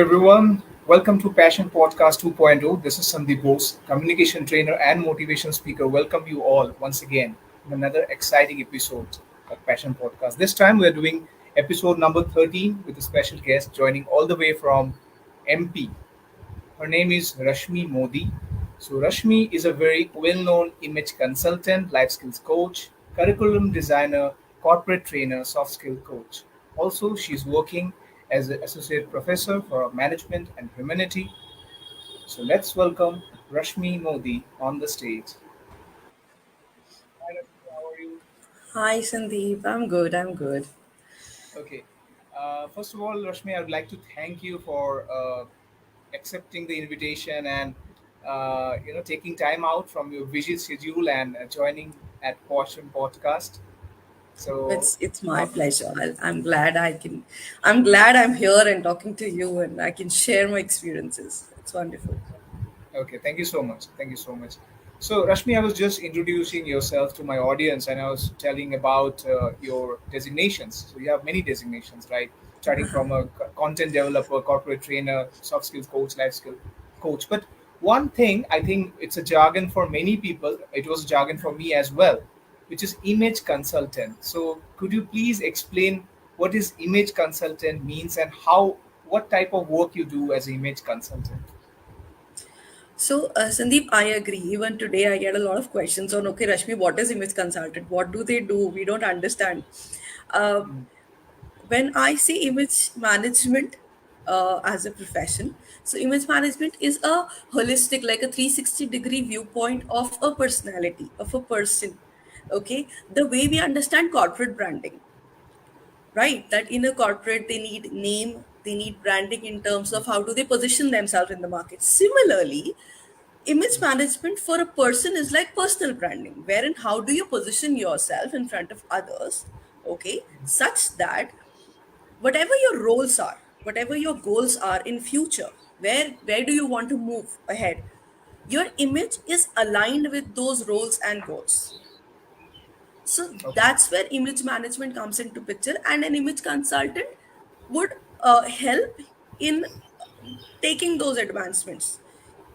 everyone. Welcome to Passion Podcast 2.0. This is Sandip Bose, communication trainer and motivation speaker. Welcome you all once again in another exciting episode of Passion Podcast. This time we're doing episode number 13 with a special guest joining all the way from MP. Her name is Rashmi Modi. So, Rashmi is a very well known image consultant, life skills coach, curriculum designer, corporate trainer, soft skill coach. Also, she's working as an associate professor for management and humanity. So, let's welcome Rashmi Modi on the stage. Hi, Rashmi, how are you? Hi Sandeep, I'm good. I'm good. Okay. First of all, Rashmi, I would like to thank you for accepting the invitation and taking time out from your busy schedule and joining at Portion Podcast. So, It's my uh, pleasure. I'm glad I can. I'm glad I'm here and talking to you, and I can share my experiences. It's wonderful. okay, thank you so much. Thank you so much. So, Rashmi, I was just introducing yourself to my audience and I was telling about your designations. So, you have many designations, right? Starting from a content developer, corporate trainer, soft skills coach, life skill coach. But one thing, I think it's a jargon for many people, it was a jargon for me as well, which is image consultant. So, could you please explain what is image consultant means and what type of work you do as an image consultant? So Sandeep, I agree. Even today, I get a lot of questions on okay, Rashmi, what is image consultant? What do they do? We don't understand. Uh, when I say image management as a profession, so image management is a holistic, like a 360-degree viewpoint of a personality, of a person. Okay, the way we understand corporate branding, right? That in a corporate, they need name, they need branding in terms of how do they position themselves in the market. Similarly, image management for a person is like personal branding, wherein how do you position yourself in front of others, okay, such that whatever your roles are, whatever your goals are in future, where do you want to move ahead, your image is aligned with those roles and goals. So Okay. that's where image management comes into picture, and an image consultant would help in taking those advancements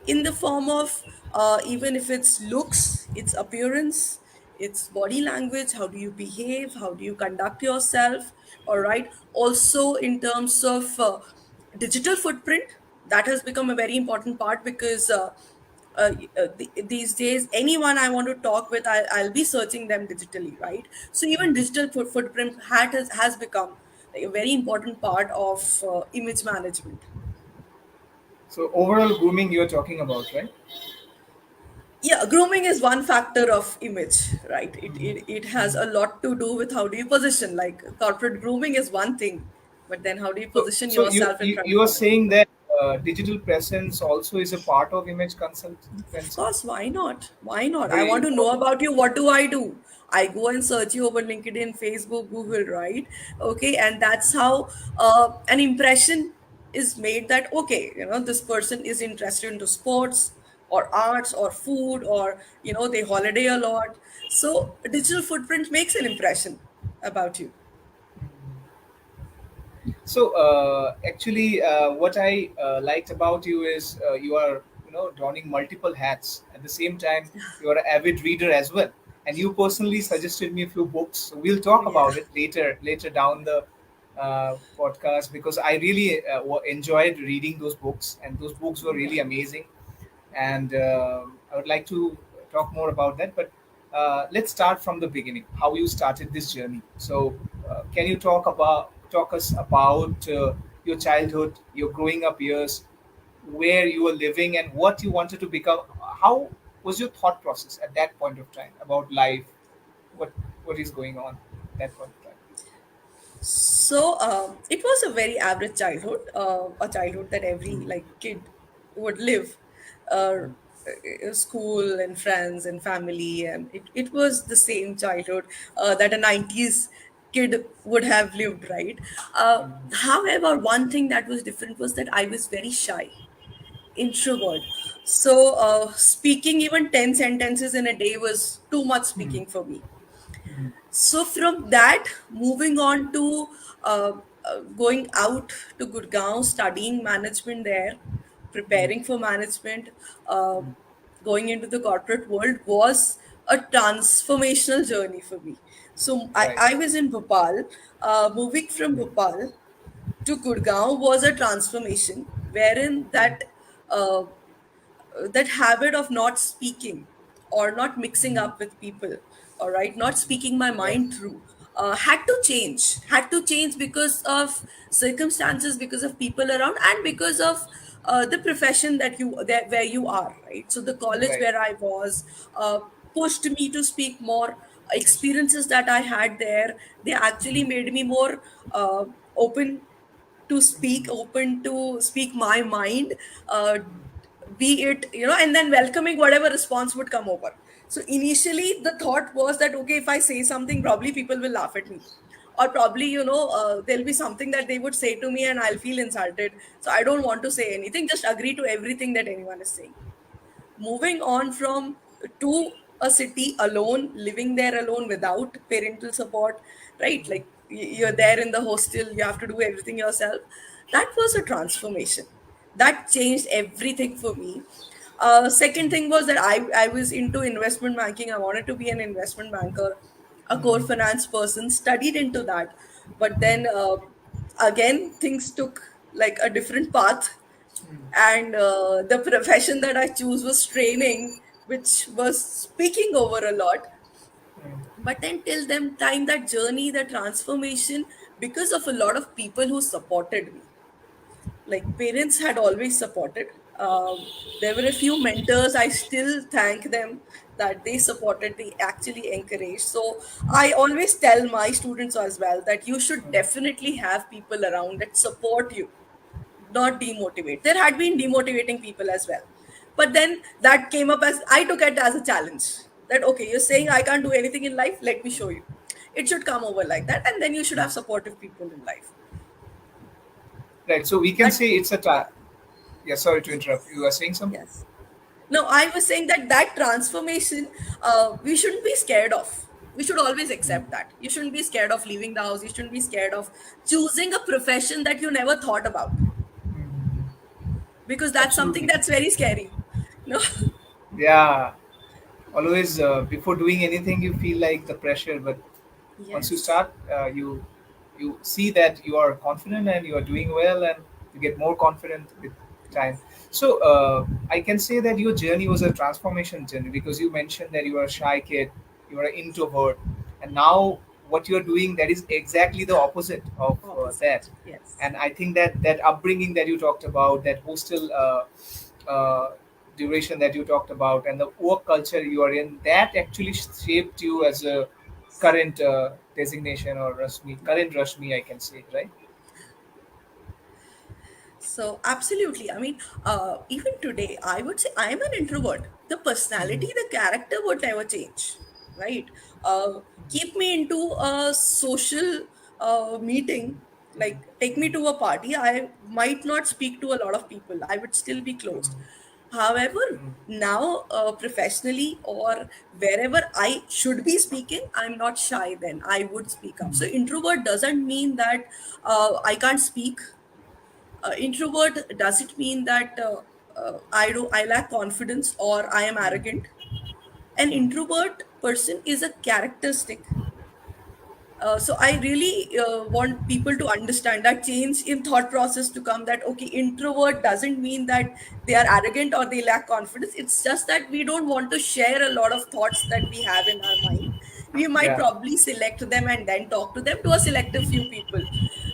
in the form of even if it's looks, its appearance, its body language, how do you behave, how do you conduct yourself, all right. Also in terms of digital footprint, that has become a very important part because these days anyone I want to talk with, I'll be searching them digitally, right? So even digital footprint has become like a very important part of image management. So overall grooming you're talking about, right? Yeah, grooming is one factor of image, right? It has a lot to do with how do you position, like corporate grooming is one thing, but then how do you So, position so you yourself in you, front you of are others? saying that digital presence also is a part of image Of consultancy. course, why not? Why not? I Very want to know important. about you. What do I do? I go and search you over LinkedIn, Facebook, Google, right? Okay, and that's how an impression is made that okay, this person is interested into sports or arts or food or they holiday a lot. So digital footprint makes an impression about you. So actually, what I liked about you is you are donning multiple hats at the same time. You are an avid reader as well, and you personally suggested me a few books. So we'll Oh talk yeah. about it later down the podcast because I really enjoyed reading those books, and those books were Yeah. really amazing. And I would like to talk more about that. But let's start from the beginning. How you started this journey. So, can you talk us about your childhood, your growing up years, where you were living, and what you wanted to become? How was your thought process at that point of time about life? What what is going on at that point of time? So it was a very average childhood, a childhood that every like kid would live. School and friends and family, and it was the same childhood that a 90s kid would have lived, right? However, one thing that was different was that I was very shy, introvert. So speaking even 10 sentences in a day was too much speaking for me. So from that, moving on to going out to Gurgaon, studying management there, preparing for management, uh, going into the corporate world was a transformational journey for me. So Right. I was in Bhopal. Moving from Bhopal to Gurgaon was a transformation, wherein uh, that habit of not speaking or not mixing up with people, all right, not speaking my Right. mind through, had to change because of circumstances, because of people around, and because of the profession that where you are, right? So the college Right. where I was pushed me to speak more. Experiences that I had there, they actually made me more open to speak, open to speak my mind, uh, be it, and then welcoming whatever response would come over. So initially the thought was that, okay, if I say something, probably people will laugh at me, or probably, there'll be something that they would say to me and I'll feel insulted, so I don't want to say anything, just agree to everything that anyone is saying. Moving on from to a city alone, living there alone without parental support, right? Like you're there in the hostel, you have to do everything yourself. That was a transformation. That changed everything for me. Second thing was that I was into investment banking. I wanted to be an investment banker, a core finance person, studied into that. But then again, things took like a different path, and the profession that I choose was training, which was speaking over a lot. But then till them time, that journey, the transformation, because of a lot of people who supported me, like parents had always supported. There were a few mentors, I still thank them, that they supported, they actually encouraged. So I always tell my students as well that you should definitely have people around that support you, not demotivate. There had been demotivating people as well. But then that came up as, I took it as a challenge. That, okay, you're saying I can't do anything in life, let me show you. It should come over like that, and then you should have supportive people in life. Right. So we can That say it's a yeah, sorry to interrupt. You are saying something? yes. No, I was saying that transformation, we shouldn't be scared of. We should always accept that. You shouldn't be scared of leaving the house. You shouldn't be scared of choosing a profession that you never thought about, because that's something Absolutely. that's very scary. No. Yeah. Always before doing anything, you feel like the pressure, but once you Yes. start, you see that you are confident and you are doing well, and you get more confident with time. So I can say that your journey was a transformation journey, because you mentioned that you are a shy kid, you are an introvert, and now what you are doing, that is exactly the opposite of that. Opposite. Yes. And I think that that upbringing that you talked about, that hostel uh, duration that you talked about, and the work culture you are in, that actually shaped you as a current designation, or Rashmi, current Rashmi, I can say, right? So, absolutely. I mean, even today, I would say I am an introvert. The personality, the character would never change, right? Keep me into a social meeting, like take me to a party. I might not speak to a lot of people, I would still be closed. However, now professionally or wherever I should be speaking, I'm not shy, then I would speak up. So, introvert doesn't mean that I can't speak. Introvert doesn't mean that I lack confidence or I am arrogant. An introvert person is a characteristic. So I really want people to understand that change in thought process to come, that okay, introvert doesn't mean that they are arrogant or they lack confidence. It's just that we don't want to share a lot of thoughts that we have in our mind. We might Yeah. probably select them and then talk to them, to a selective few people.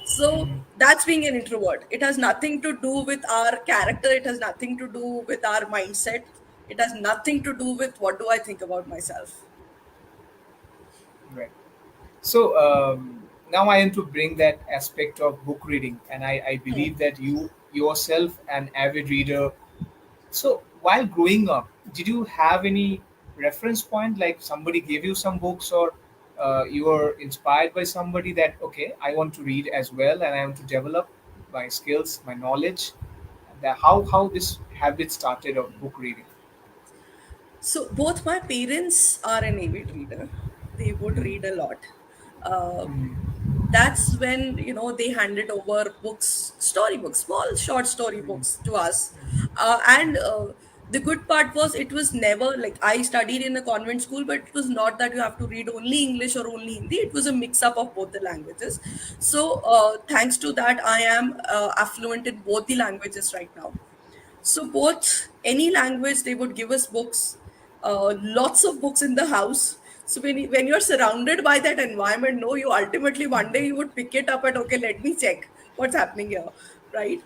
So that's being an introvert. It has nothing to do with our character, it has nothing to do with our mindset, it has nothing to do with what do I think about myself. Right. So now I am to bring that aspect of book reading, and I believe that you yourself an avid reader. So while growing up, did you have any reference point, like somebody gave you some books, or you were inspired by somebody that, okay, I want to read as well, and I want to develop my skills, my knowledge? How this habit started of book reading? So both my parents are an avid reader. They would read a lot. Uh, Mm. that's when, they handed over books, storybooks, small short story books to us. And the good part was, it was never like, I studied in a convent school, but it was not that you have to read only English or only Hindi. It was a mix up of both the languages. So thanks to that, I am affluent in both the languages right now. So both, any language, they would give us books, lots of books in the house. So when you're surrounded by that environment, no, you ultimately one day you would pick it up and, okay, let me check what's happening here, right?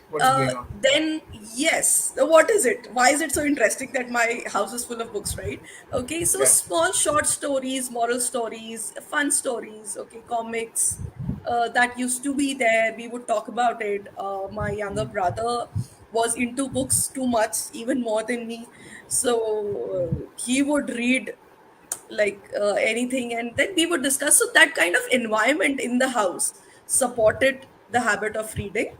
What's going on? Then yes, what is it? Why is it so interesting that my house is full of books, right? Okay, so Yeah. small short stories, moral stories, fun stories, okay, comics. That used to be there. We would talk about it. My younger brother was into books too much, even more than me. So he would read like anything, and then we would discuss. So that kind of environment in the house supported the habit of reading.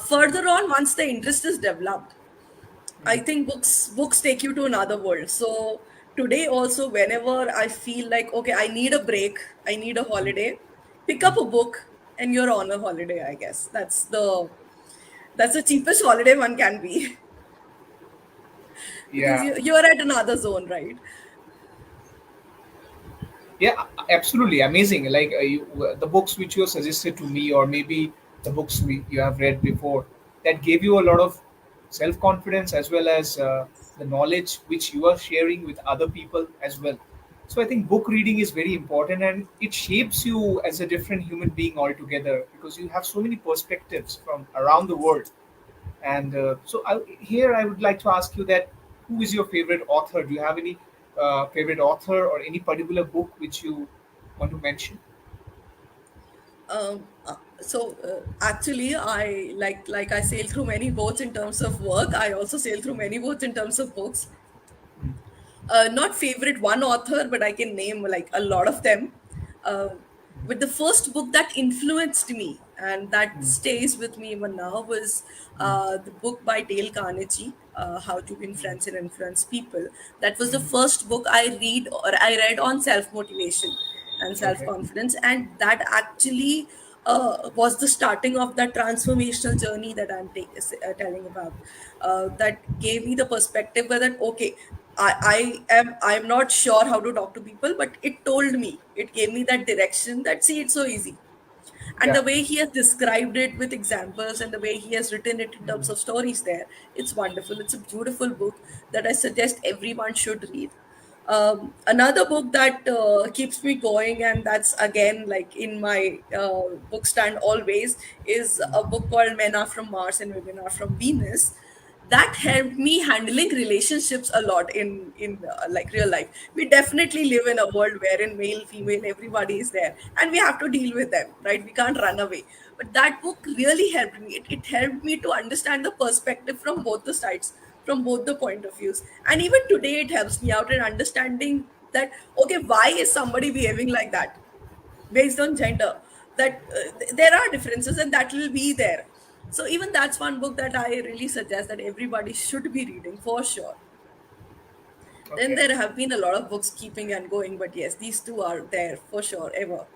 Further on, once the interest is developed, I think books take you to another world. So today also, whenever I feel like, okay, I need a break, I need a holiday, pick up a book and you're on a holiday. I guess that's the cheapest holiday one can be. Because Yeah. you're at another zone, right? Yeah, absolutely amazing. Like the books which you suggested to me, or maybe the books you have read before, that gave you a lot of self confidence, as well as the knowledge which you are sharing with other people as well. So I think book reading is very important, and it shapes you as a different human being altogether, because you have so many perspectives from around the world. And here I would like to ask you that, who is your favorite author? Do you have any favorite author or any particular book which you want to mention? Actually, I like I sail through many boats in terms of work. I also sail through many boats in terms of books. Not favorite one author, but I can name like a lot of them. Uh, but the first book that influenced me and that stays with me even now was the book by Dale Carnegie, How to Win Friends and Influence People. That was the first book I read on self motivation and self Okay. confidence, and that actually was the starting of that transformational journey that telling about. That gave me the perspective where that, okay, I'm not sure how to talk to people, but it told me, it gave me that direction that, see, it's so easy. And Yeah. the way he has described it with examples and the way he has written it in terms of stories there, it's wonderful. It's a beautiful book that I suggest everyone should read. Another book that keeps me going, and that's again like in my book stand always, is a book called Men Are From Mars and Women Are From Venus. That helped me handling relationships a lot in like real life. We definitely live in a world wherein male, female, everybody is there, and we have to deal with them, right? We can't run away. But that book really helped me. It helped me to understand the perspective from both the sides, from both the point of views. And even today it helps me out in understanding that, okay, why is somebody behaving like that based on gender? That there are differences and that will be there. So even that's one book that I really suggest that everybody should be reading for sure. Then Okay. there have been a lot of books keeping and going, but yes, these two are there for sure ever.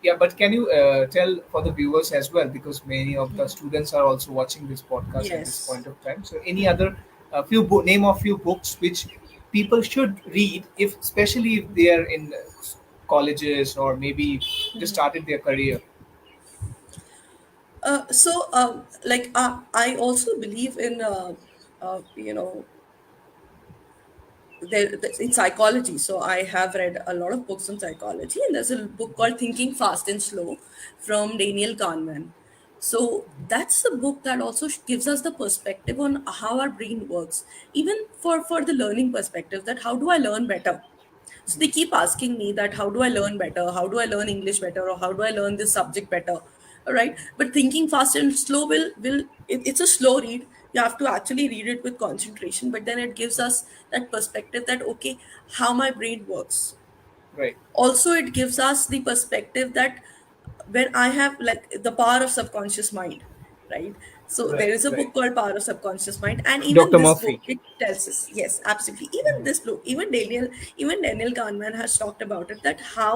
Yeah, but can you tell for the viewers as well, because many of the students are also watching this podcast at this Yes. point of time. So, any other name of few books which people should read, if especially if they are in colleges, or maybe just started their career. I also believe in you know in psychology. So I have read a lot of books on psychology, and there's a book called Thinking Fast and Slow from Daniel Kahneman. So that's a book that also gives us the perspective on how our brain works, even for the learning perspective, that how do I learn better. So they keep asking me that, how do I learn better? How do I learn English better? Or how do I learn this subject better? All right. But Thinking Fast and Slow it's a slow read. You have to actually read it with concentration, but then it gives us that perspective that, okay, how my brain works. Right. Also, it gives us the perspective that when I have like the power of subconscious mind, right? So there Right, is a right. book called Power of Subconscious Mind, and even Dr. this book Murphy. it tells us, yes, absolutely. Even this book, even Daniel Kahneman has talked about it, that how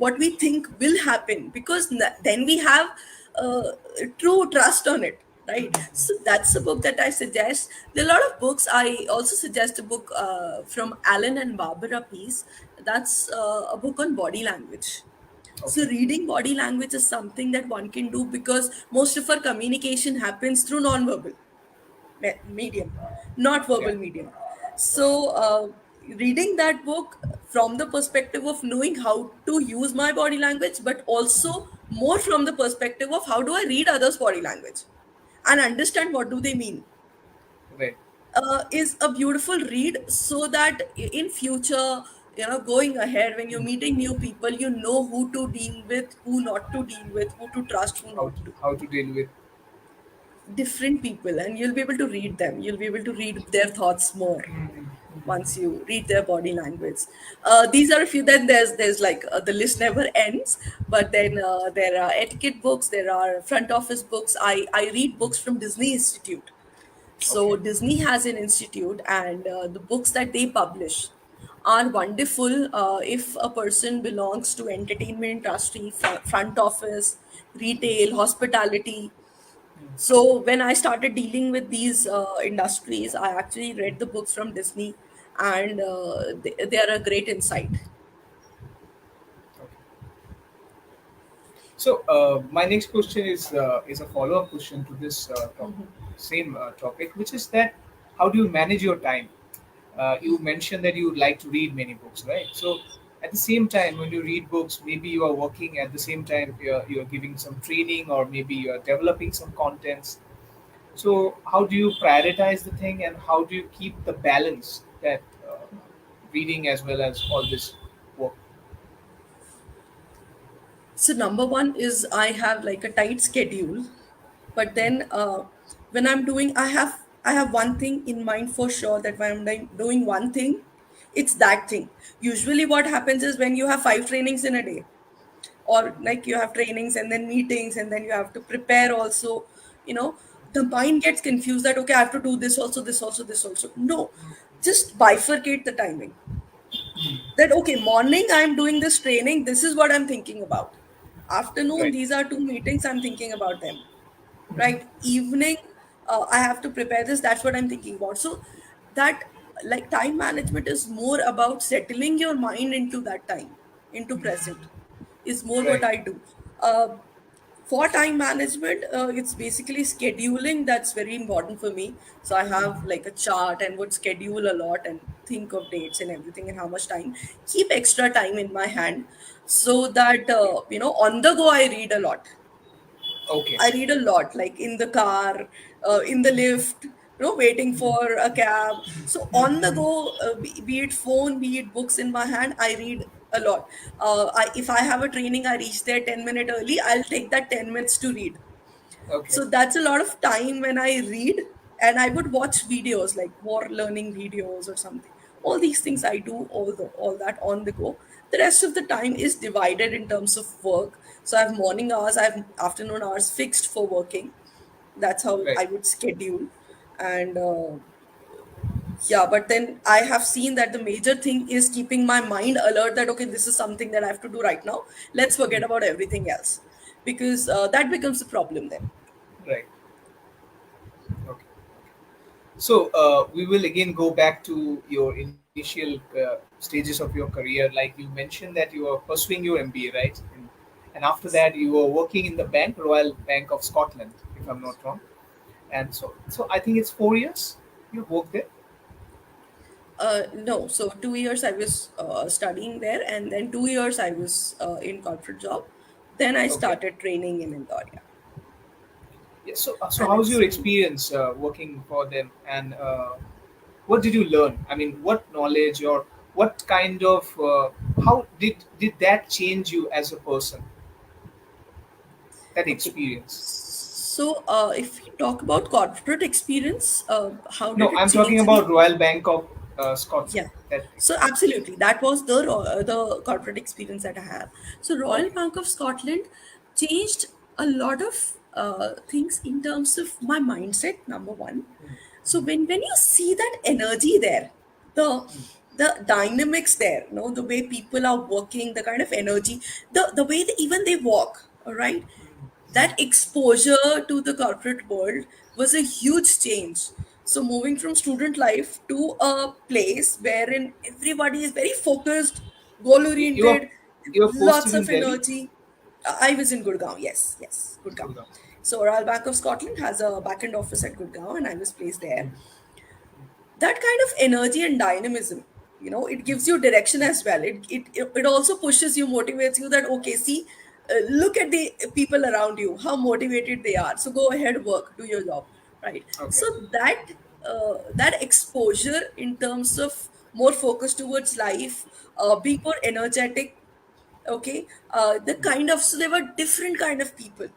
what we think will happen, because then we have uh, true trust on it, right? So that's a book that I suggest. There are a lot of books. I also suggest a book from Alan and Barbara Pease. That's a book on body language. So Okay. reading body language is something that one can do, because most of our communication happens through non-verbal medium, not Yeah. verbal medium. So reading that book from the perspective of knowing how to use my body language, but also more from the perspective of how do I read others' body language and understand what do they mean, Right. is a beautiful read, so that in future, going ahead, when you're meeting new people, you know who to deal with, who not to deal with, who to trust, who How not to. how to deal with. Different people, and you'll be able to read them, you'll be able to read their thoughts more once you read their body language. These are a few. Then there's like, the list never ends. But then there are etiquette books, there are front office books. I read books from Disney Institute. So Okay. Disney has an institute, and the books that they publish are wonderful. If a person belongs to entertainment industry, front office, retail, hospitality. So when I started dealing with these industries, I actually read the books from Disney, and they are a great insight. Okay. So my next question is a follow up question to this same topic, which is that how do you manage your time? You mentioned that you would like to read many books, right? So at the same time, when you read books, maybe you are working at the same time, you're giving some training, or maybe you're developing some contents. So how do you prioritize the thing, and how do you keep the balance that reading as well as all this work? So number one is I have like a tight schedule, but then when I'm doing, I have one thing in mind for sure, that when I'm doing one thing, it's that thing. Usually, what happens is when you have five trainings in a day, or like you have trainings and then meetings, and then you have to prepare also, you know the mind gets confused, that okay, I have to do this also, this also, this also. No, just bifurcate the timing. That okay, morning I'm doing this training, this is what I'm thinking about. Afternoon, Right. these are two meetings, I'm thinking about them. Right, evening, I have to prepare this, that's what I'm thinking about. So that, like, time management is more about settling your mind into that time, into present, is more what Right. I do. uh, for time management, it's basically scheduling, that's very important for me. So I have like a chart and would schedule a lot and think of dates and everything and how much time, keep extra time in my hand, so that Okay. on the go I read a lot. Okay. I read a lot, like in the car, in the lift, waiting for a cab. So on the go, be it phone, be it books in my hand, I read a lot. If I have a training, I reach there 10 minutes early. I'll take that 10 minutes to read. Okay. So that's a lot of time when I read, and I would watch videos like more learning videos or something. All these things I do, all that on the go. The rest of the time is divided in terms of work. So I have morning hours, I have afternoon hours fixed for working. That's how Right. I would schedule. And yeah, but then I have seen that the major thing is keeping my mind alert, that okay, this is something that I have to do right now. Let's forget about everything else, because that becomes the problem then. Right. Okay. So we will again go back to your initial stages of your career. Like you mentioned that you were pursuing your MBA, right? And after that, you were working in the bank, Royal Bank of Scotland, if I'm not wrong. And so I think it's 4 years you worked there. No, so 2 years I was studying there, and then 2 years I was in corporate job. Then I Okay. started training in Indore, yeah. Yeah. So And how's it's your experience working for them, and what did you learn? I mean, what knowledge, or what kind of how did that change you as a person? That okay. experience. So if we talk about corporate experience, how No, did it I'm talking change me? about Royal Bank of Scotland. Yeah. That So experience. absolutely, that was the corporate experience that I have. So Royal Okay. Bank of Scotland changed a lot of things in terms of my mindset, number one. So when you see that energy there, the the dynamics there, the way people are working, the kind of energy, the way even they walk, all right, that exposure to the corporate world was a huge change. So moving from student life to a place wherein everybody is very focused, goal You are oriented, you are lots posted in of Delhi. energy. I was in Gurgaon, yes, Gurgaon. Gurgaon. So Royal Bank of Scotland has a back-end office at Gurgaon, and I was placed there. That kind of energy and dynamism, it gives you direction as well. It also pushes you, motivates you, that okay, see, look at the people around you, how motivated they are, so go ahead, work, do your job, right? Okay. So that exposure in terms of more focus towards life, being more energetic, okay, so there were different kind of people,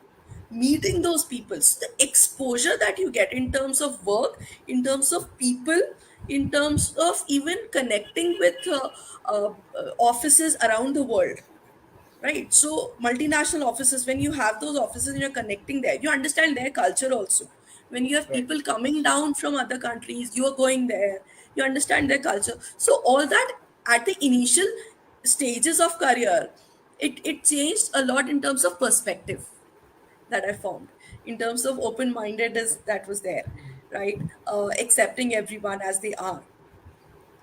meeting those people. So the exposure that you get in terms of work, in terms of people, in terms of even connecting with offices around the world, right? So multinational offices, when you have those offices and you're connecting there, you understand their culture also. When you have Right. people coming down from other countries, you're going there, you understand their culture. So all that, at the initial stages of career, it changed a lot in terms of perspective that I formed, in terms of open-mindedness that was there, right? Accepting everyone as they are.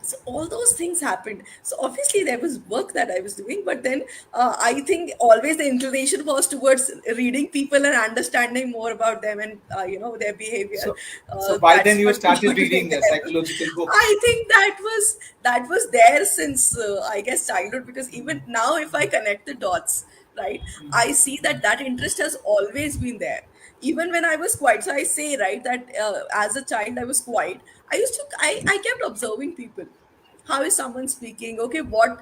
So all those things happened. So obviously there was work that I was doing, but then I think always the inclination was towards reading people and understanding more about them, and their behavior. So so by then That's you what started got me reading there. psychological books. I think that was there since I guess childhood, because even now if I connect the dots, right, I see that that interest has always been there. Even when I was quiet, so I say, right, that as a child I was quiet. I kept observing people. How is someone speaking? Okay, what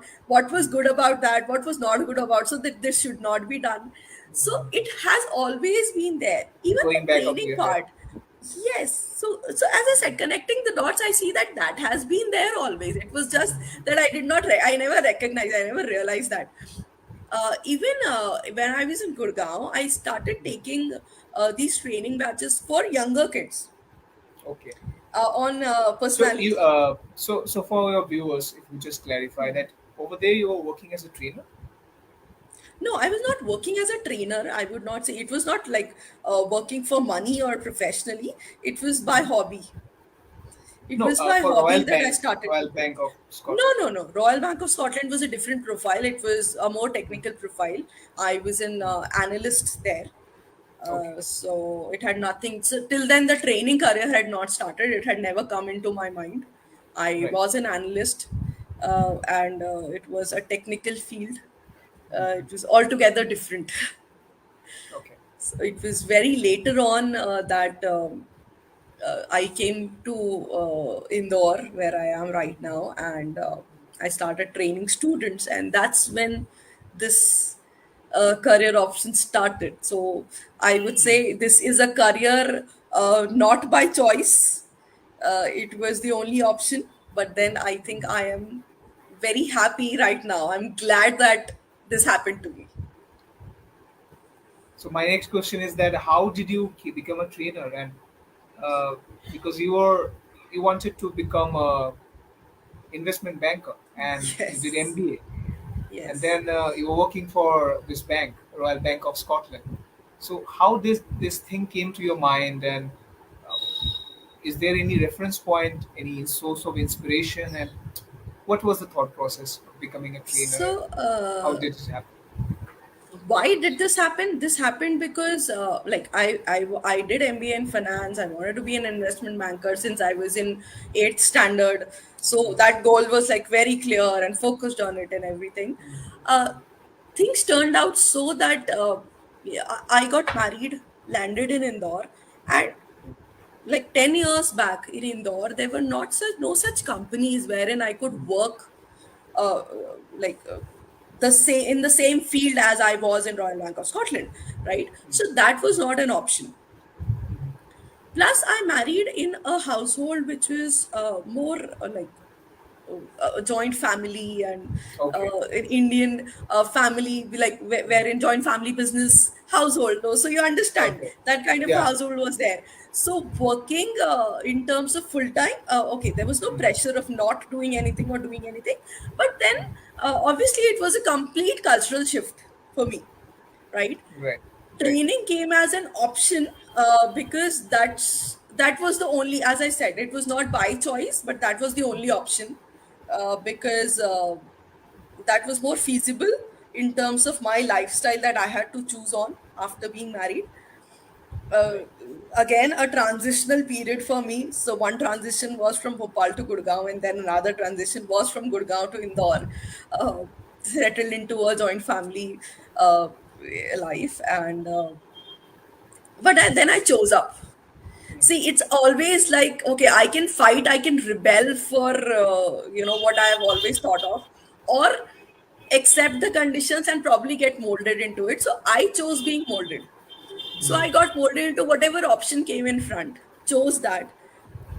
was good about that? What was not good about? So that this should not be done. So it has always been there. Even Going the back of training your head. part. Yes. So as I said, connecting the dots, I see that that has been there always. It was just that I did not. I never recognized. I never realized that. Even when I was in Gurgaon, I started taking these training batches for younger kids Okay. on So you personality. so for your viewers, if you just clarify that over there you were working as a trainer. No, I was not working as a trainer. I would not say it was not like working for money or professionally. It was by hobby. It No, was by for hobby that I started Royal taking. Bank of No, Scotland. no, no. Royal Bank of Scotland was a different profile. It was a more technical profile. I was an analyst there. Okay. So it had nothing. So till then, the training career had not started. It had never come into my mind. I Right. was an analyst, and it was a technical field. It was altogether different. Okay. So it was very later on that I came to Indore, where I am right now, and I started training students, and that's when this career option started. So I would say this is a career not by choice. It was the only option, but then I think I am very happy right now. I'm glad that this happened to me. So my next question is that how did you become a trainer and uh, because you wanted to become a investment banker and you did Yes, MBA and yes. then you were working for this bank, Royal Bank of Scotland. So how this thing came to your mind and uh, is there any reference point, any source of inspiration, and what was the thought process of becoming a trainer and So, how did it happen? why did this happen? This happened because, like, I did MBA in finance. I wanted to be an investment banker since I was in eighth standard. So that goal was like very clear and focused on it and everything. Uh, Things turned out so that yeah, I got married, landed in Indore, and like 10 years back in Indore, there were not such no such companies wherein I could work uh, like the same in the same field as I was in Royal Bank of Scotland, right? So that was not an option. Plus, I married in a household which was more like joint family and Okay. an Indian family, like where in joint family business household. No? So you understand Okay. that kind of Yeah. household was there. So working in terms of full time, okay, there was no pressure of not doing anything or doing anything. But then obviously it was a complete cultural shift for me, right? Right. Right. Training came as an option because that was the only, as I said, it was not by choice, but that was the only option because that was more feasible in terms of my lifestyle that I had to choose on after being married. uh, Right. Again, a transitional period for me. So one transition was from Bhopal to Gurgaon, and then another transition was from Gurgaon to Indore. Settled into a joint family uh, life, and then I chose up. See, it's always like, okay, I can fight, I can rebel for what I have always thought of, or accept the conditions and probably get molded into it. So I chose being molded. So I got molded into whatever option came in front, chose that,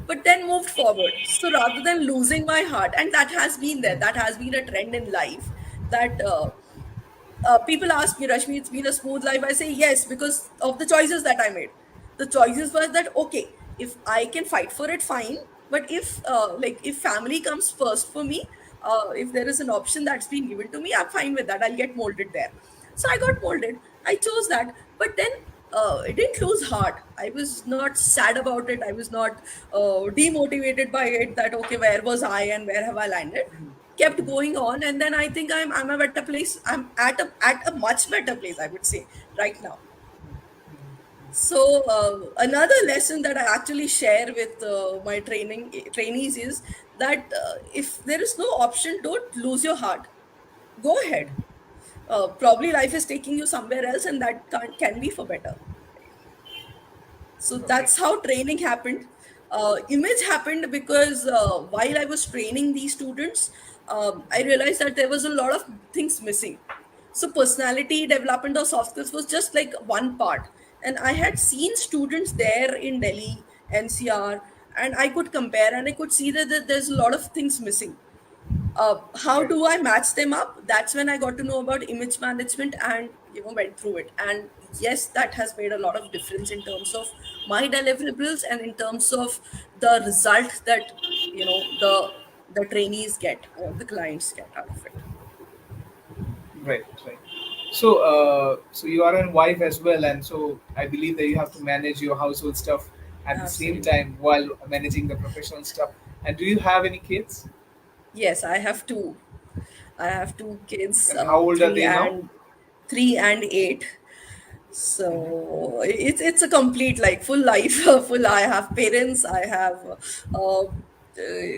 but then moved forward. So rather than losing my heart, and that has been there, that has been a trend in life, that people ask me, Rashmi, it's been a smooth life. I say yes, because of the choices that I made. The choices were that, okay, if I can fight for it, fine. But if family comes first for me, if there is an option that's been given to me, I'm fine with that. I'll get molded there. So I got molded. I chose that. But then it didn't lose heart. I was not sad about it. I was not demotivated by it, that, okay, where was I and where have I landed? Kept going on, and then I think I'm a better place. I'm at a much better place, I would say, right now. So another lesson that I actually share with my trainees is that if there is no option, don't lose your heart. Go ahead. Probably life is taking you somewhere else, and that can be for better. So Okay. that's how training happened. Image happened because while I was training these students, I realized that there was a lot of things missing. So personality development or soft skills was just like one part, and I had seen students there in Delhi, NCR, and I could compare and I could see that there's a lot of things missing. How Right. do I match them up? That's when I got to know about image management and went through it. And yes, that has made a lot of difference in terms of my deliverables and in terms of the result that the trainees get or the clients get out of it. Right. Right. So, so you are a wife as well, and so I believe that you have to manage your household stuff at the same Absolutely. time while managing the professional stuff. And do you have any kids? Yes, I have two. I have two kids, And how old are they now? 3 and 8. So it's a complete, like, full life. Full. I have parents, I have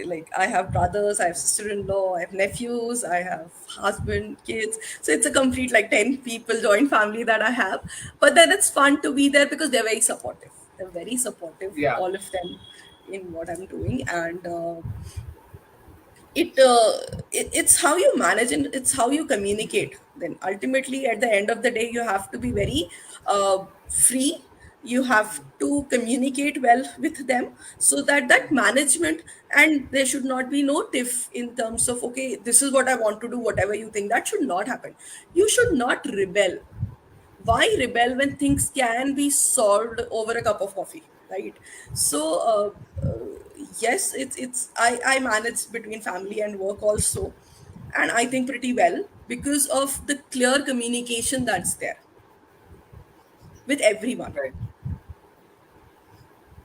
like, I have brothers, I have sister-in-law, I have nephews, I have husband, kids. So it's a complete, like, 10 people joint family that I have. But then it's fun to be there because they're very supportive. They're very supportive, Yeah. all of them, in what I'm doing. And it's how you manage and it's how you communicate. Then ultimately, at the end of the day, you have to be very free. You have to communicate well with them, so that that management, and there should not be no tiff in terms of, okay, this is what I want to do, whatever you think. That should not happen. You should not rebel. Why rebel when things can be solved over a cup of coffee, right? So yes, it's I manage between family and work also, and I think pretty well because of the clear communication that's there with everyone. Right.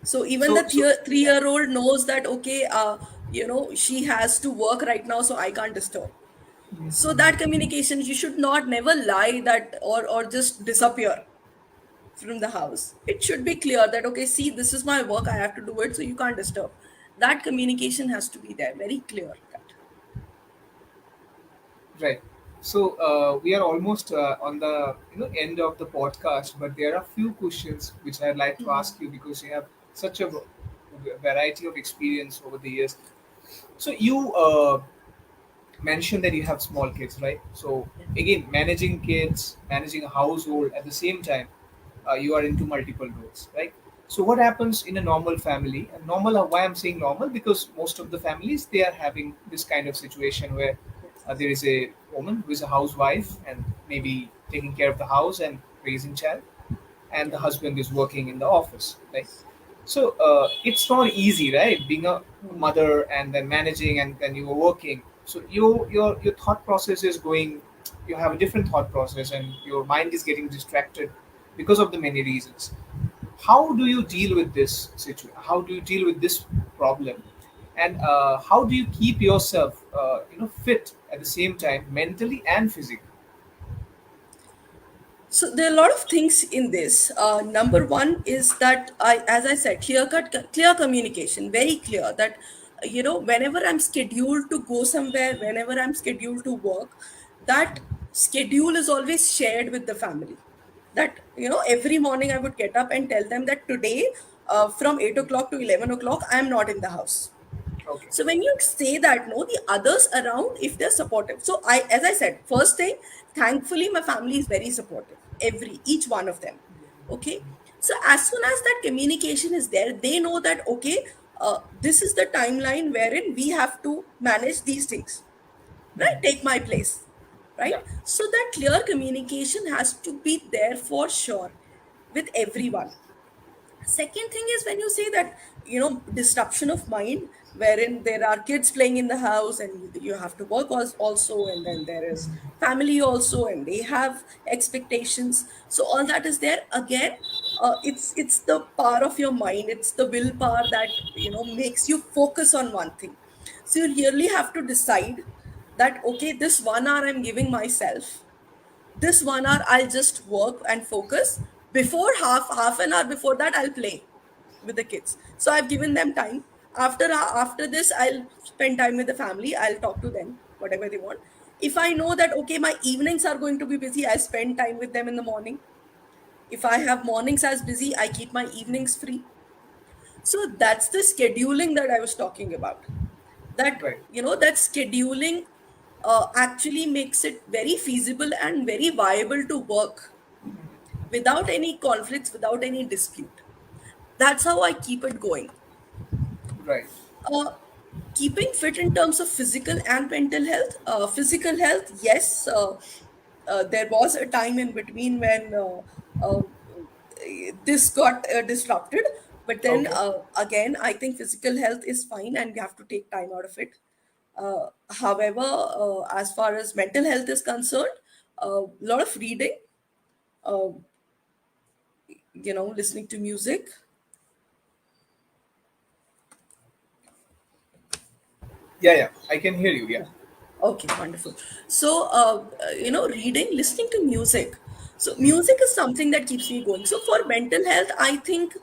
So even the So, so 3-year-old knows that, okay, she has to work right now, so I can't disturb. So that communication, you should not never lie that, or just disappear from the house. It should be clear that, okay, see, this is my work, I have to do it, so you can't disturb. That communication has to be there, very clear cut. right. So we are almost on the end of the podcast, but there are few questions which I'd like to ask you because you have such a variety of experience over the years. So you mentioned that you have small kids, right? So Yeah. again, managing kids, managing a household at the same time, you are into multiple roles, right? So what happens in a normal family? And normal, why I'm saying normal, because most of the families, they are having this kind of situation where Yes. there is a woman who is a housewife and maybe taking care of the house and raising child, and the Yeah. husband is working in the office, right? So it's not easy, right? Being a Hmm. mother and then managing and then you are working. So your thought process is going. You have a different thought process, and your mind is getting distracted because of the many reasons. How do you deal with this situation? How do you deal with this problem? And how do you keep yourself, fit at the same time, mentally and physically? So there are a lot of things in this. Number one is that as I said, clear communication, very clear that whenever I'm scheduled to go somewhere, whenever I'm scheduled to work, that schedule is always shared with the family. That every morning I would get up and tell them that today, from 8 o'clock to 11 o'clock, I am not in the house. Okay. So when you say that, no, the others around, if they're supportive. So as I said, first thing, thankfully, my family is very supportive. Each one of them. Okay. So as soon as that communication is there, they know that, okay, this is the timeline wherein we have to manage these things, right? Take my place, right? Yeah. So that clear communication has to be there for sure with everyone. Second thing is when you say that, disruption of mind, wherein there are kids playing in the house and you have to work also, and then there is family also, and they have expectations. So all that is there again. It's the power of your mind, it's the willpower that makes you focus on one thing. So you really have to decide that, okay, this 1 hour I'm giving myself, this 1 hour I'll just work and focus. Before half an hour before that, I'll play with the kids. So I've given them time. After this, I'll spend time with the family. I'll talk to them whatever they want. If I know that, okay, my evenings are going to be busy, I spend time with them in the morning. If I have mornings as busy, I keep my evenings free. So that's the scheduling that I was talking about. That Right. that scheduling actually makes it very feasible and very viable to work without any conflicts, without any dispute. That's how I keep it going. Right. Uh, Keeping fit in terms of physical and mental health. Physical health, yes, there was a time in between when this got disrupted. But then Okay. again, I think physical health is fine and we have to take time out of it. However, as far as mental health is concerned, a lot of reading, uh, listening to music. Yeah, yeah. I can hear you. Yeah. Yeah. Okay, wonderful. So, reading, listening to music. So, music is something that keeps me going. So, for mental health, I think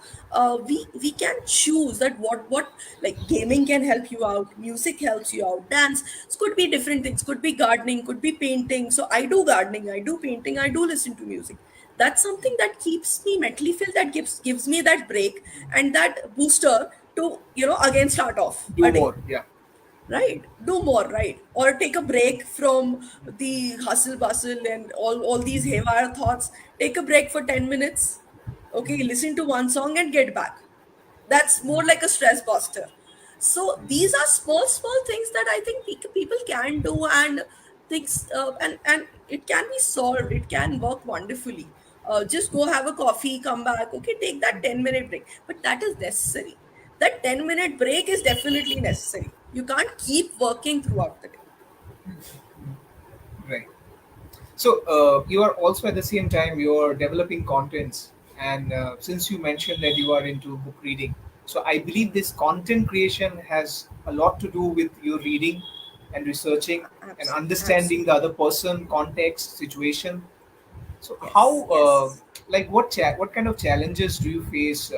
we can choose that what like gaming can help you out, music helps you out, dance. It could be different things. Could be gardening, could be painting. So, I do gardening, I do painting, I do listen to music. That's something that keeps me mentally fit. That gives me that break and that booster to again start off Do a day, more. Yeah. right? Do more, right? Or take a break from the hustle bustle and all these haywire thoughts. Take a break for 10 minutes. Okay, listen to one song and get back. That's more like a stress buster. So these are small things that I think people can do, and things and it can be solved, it can work wonderfully. Just go have a coffee, come back, okay, take that 10-minute break, but that is necessary. That 10-minute break is definitely necessary. You can't keep working throughout the day. Right. So you are also at the same time you're developing contents, and since you mentioned that you are into book reading, so I believe this content creation has a lot to do with your reading and researching and understanding the Absolutely. other person, context, situation. So how, Yes, yes. like what kind of challenges do you face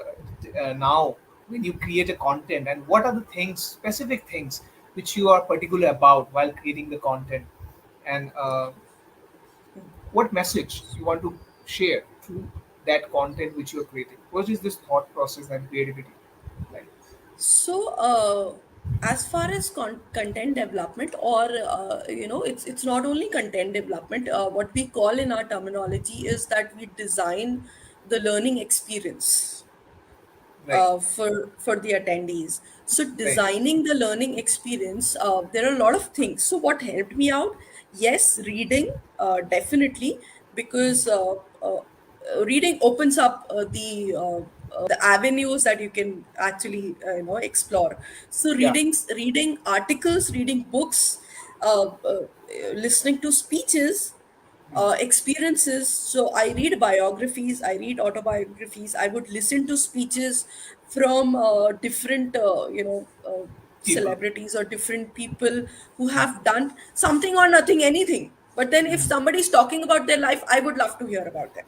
now when you create a content, and what are the things, specific things, which you are particular about while creating the content, and what message you want to share through that content which you're creating? What is this thought process and creativity like? So, as far as content development, or it's not only content development. What we call in our terminology is that we design the learning experience. Right. for the attendees. So Right. designing the learning experience, there are a lot of things. So what helped me out? Yes, reading, definitely, because reading opens up the avenues that you can actually explore. So Yeah. reading articles, reading books, listening to speeches, experiences. So I read biographies, I read autobiographies, I would listen to speeches from different People. celebrities or different people who have done something or nothing, anything. But then if somebody's talking about their life, I would love to hear about them,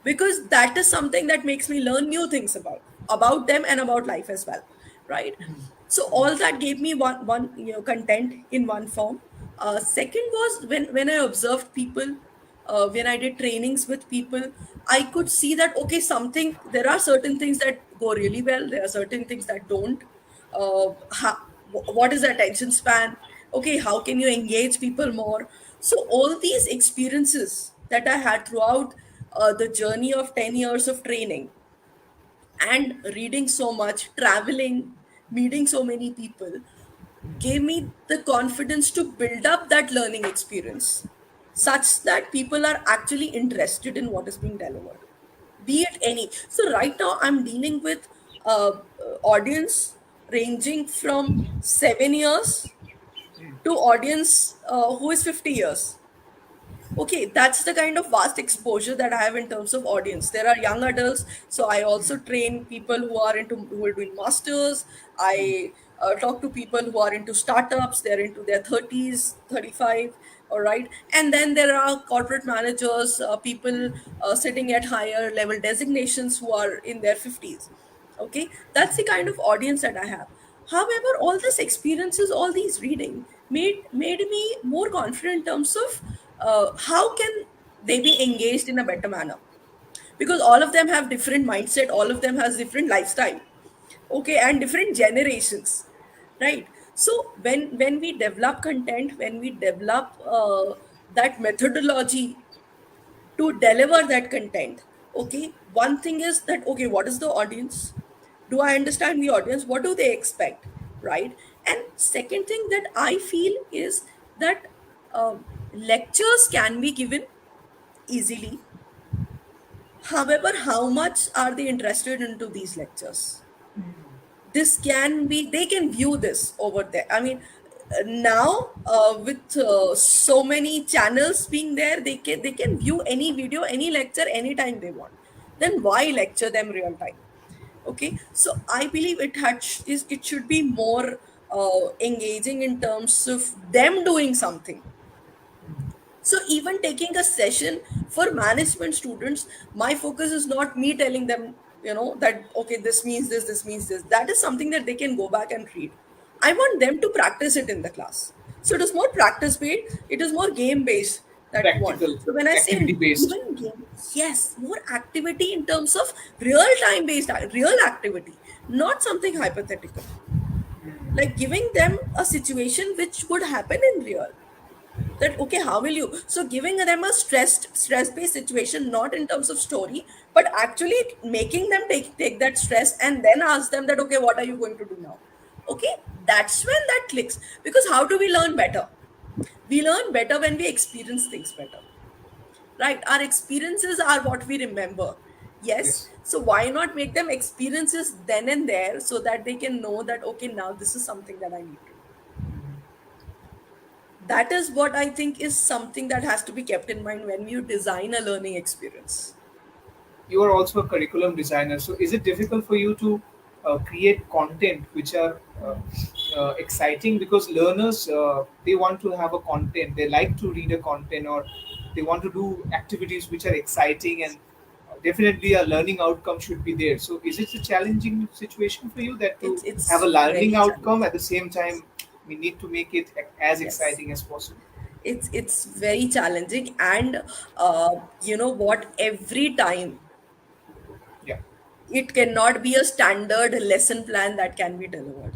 because that is something that makes me learn new things about them and about life as well, right? So all that gave me one content in one form. Second was when I observed people, when I did trainings with people, I could see that okay, something, there are certain things that go really well, there are certain things that don't. What is the attention span? Okay, how can you engage people more? So all these experiences that I had throughout the journey of 10 years of training and reading so much, traveling, meeting so many people, gave me the confidence to build up that learning experience such that people are actually interested in what is being delivered, be it any. So right now I'm dealing with audience ranging from 7 years to audience who is 50 years. Okay, that's the kind of vast exposure that I have in terms of audience. There are young adults, so I also train people who are doing masters. I talk to people who are into startups. They're into their 30s, 35. All right, and then there are corporate managers, people sitting at higher level designations who are in their 50s. Okay, that's the kind of audience that I have. However, all these experiences, all these reading made me more confident in terms of how can they be engaged in a better manner, because all of them have different mindset, all of them has different lifestyle, okay, and different generations, right? So when we develop content, when we develop that methodology to deliver that content, okay, one thing is that okay, what is the audience? Do I understand the audience? What do they expect, right? And second thing that I feel is that lectures can be given easily. However, how much are they interested into these lectures? This can be, they can view this over there. I mean, now with so many channels being there, they can view any video, any lecture anytime they want. Then why lecture them real time? Okay, so I believe it should be more engaging in terms of them doing something. So even taking a session for management students, my focus is not me telling them, that okay, this means this, this means this. That is something that they can go back and read. I want them to practice it in the class. So it is more practice based, it is more game based that one. Practical. So when I say Activity based. even game, yes, more activity in terms of real time based, real activity, not something hypothetical. Like giving them a situation which would happen in real, that okay, how will you, so giving them a stress based situation, not in terms of story, but actually making them take that stress and then ask them that okay, what are you going to do now? Okay, that's when that clicks. Because how do we learn better? We learn better when we experience things better, right? Our experiences are what we remember. Yes, Yes. so why not make them experiences then and there, so that they can know that okay, now this is something that I need to do. That is what I think is something that has to be kept in mind when you design a learning experience. You are also a curriculum designer, so is it difficult for you to create content which are exciting, because learners they want to have a content, they like to read a content, or they want to do activities which are exciting, and definitely a learning outcome should be there. So is it a challenging situation for you that to have It's a learning very outcome challenging. at the same time we need to make it as Yes, exciting as possible? it's very challenging, and you know what? Every time Yeah. it cannot be a standard lesson plan that can be delivered.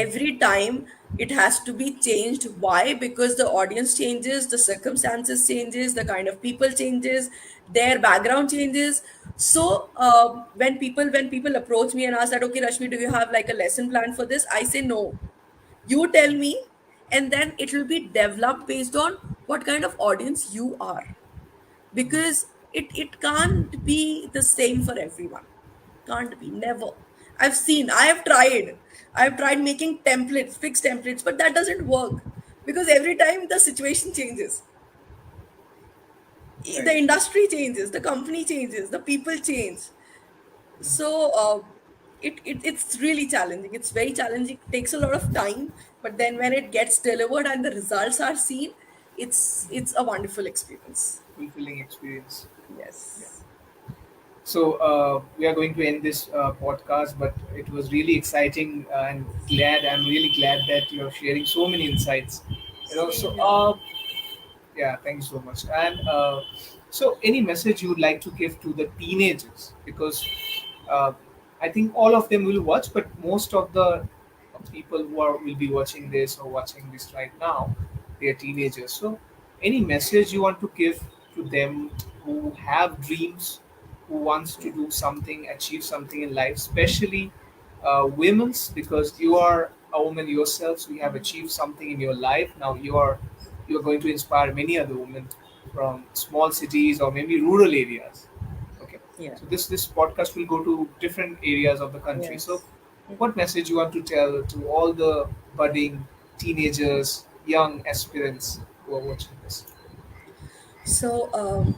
every time it has to be changed. Why? Because the audience changes, the circumstances changes, the kind of people changes, their background changes. So when people approach me and ask that, okay, Rashmi, do you have like a lesson plan for this? I say no. You tell me, and then it will be developed based on what kind of audience you are, because it can't be the same for everyone. Can't be, never. I have tried making templates, fixed templates, but that doesn't work, because every time the situation changes, Right. the industry changes, the company changes, the people change. So it's really challenging. It's very challenging, it takes a lot of time, but then when it gets delivered and the results are seen, it's a wonderful experience. Fulfilling experience. Yeah. Yes. So we are going to end this podcast, but it was really exciting and glad. I'm really glad that you're sharing so many insights. Same So here. yeah, thank you so much. And so, any message you would like to give to the teenagers? Because uh, I think all of them will watch, but most of the people who are will be watching this or watching this right now, they are teenagers. So, any message you want to give to them who have dreams, who wants to Yeah. do something, achieve something in life, especially women's, because you are a woman yourself, so you have achieved something in your life. Now you are going to inspire many other women from small cities or maybe rural areas. Okay, Yeah. so this podcast will go to different areas of the country. So, Yes. Mhm. what message you want to tell to all the budding teenagers, young aspirants who are watching this? So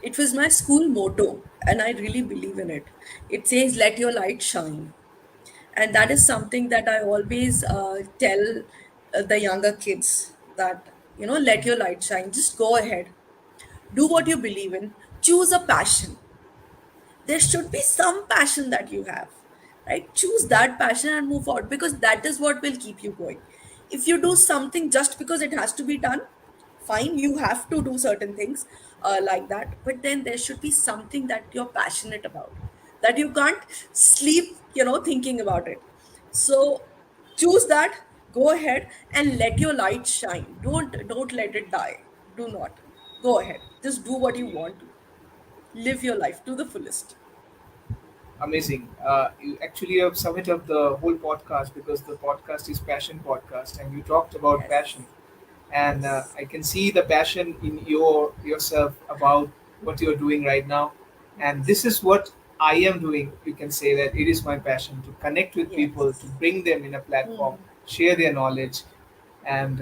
it was my school motto, and I really believe in it. It says, "Let your light shine," and that is something that I always tell the younger kids, that let your light shine. Just go ahead, do what you believe in, choose a passion. There should be some passion that you have, right? Choose that passion and move forward, because that is what will keep you going. If you do something just because it has to be done, fine, you have to do certain things like that, but then there should be something that you're passionate about, that you can't sleep thinking about it. So choose that, go ahead, and let your light shine. Don't let it die. Do not. Go ahead, just do what you want to. Live your life to the fullest. Amazing. You actually have summed up the whole podcast because the podcast is passion podcast, and you talked about Yes. passion, and Yes. I can see the passion in yourself about what you're doing right now, and this is what I am doing. You can say that it is my passion to connect with people, to Yes. bring them in a platform, Hmm. share their knowledge, and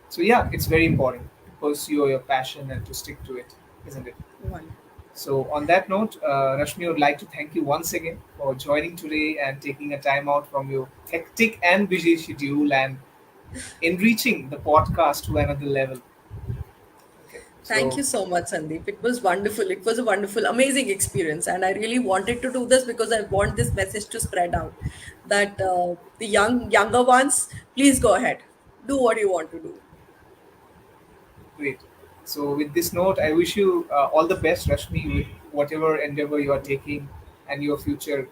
so yeah, it's very important to pursue your passion and to stick to it, isn't it? Wonderful. So, on that note, Rashmi, I would like to thank you once again for joining today and taking a time out from your hectic and busy schedule and enriching the podcast to another level. Okay, Thank so you so much, Sandeep. It was wonderful. It was a wonderful, amazing experience. And I really wanted to do this because I want this message to spread out, that the younger ones, please go ahead. Do what you want to do. great. So, with this note, I wish you all the best, Rashmi, with whatever endeavor you are taking and your future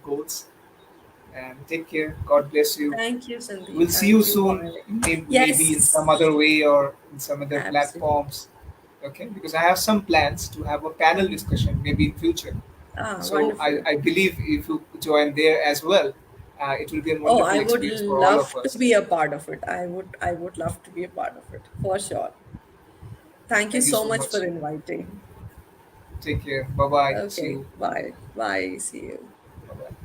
goals. And take care. God bless you. Thank you, Sandeep. We'll see you Thank you. soon, Bye. maybe in some Yes, other way or in some other absolutely. platforms. Okay, because I have some plans to have a panel discussion maybe in future. Ah, So wonderful. I believe if you join there as well, it will be a Oh, wonderful I would experience for all love of to us. be a part of it. I would love to be a part of it for sure. Thank you Thank you so so much much. for inviting. Take care. Bye bye. See Okay, you. bye. Bye. See you. Bye bye.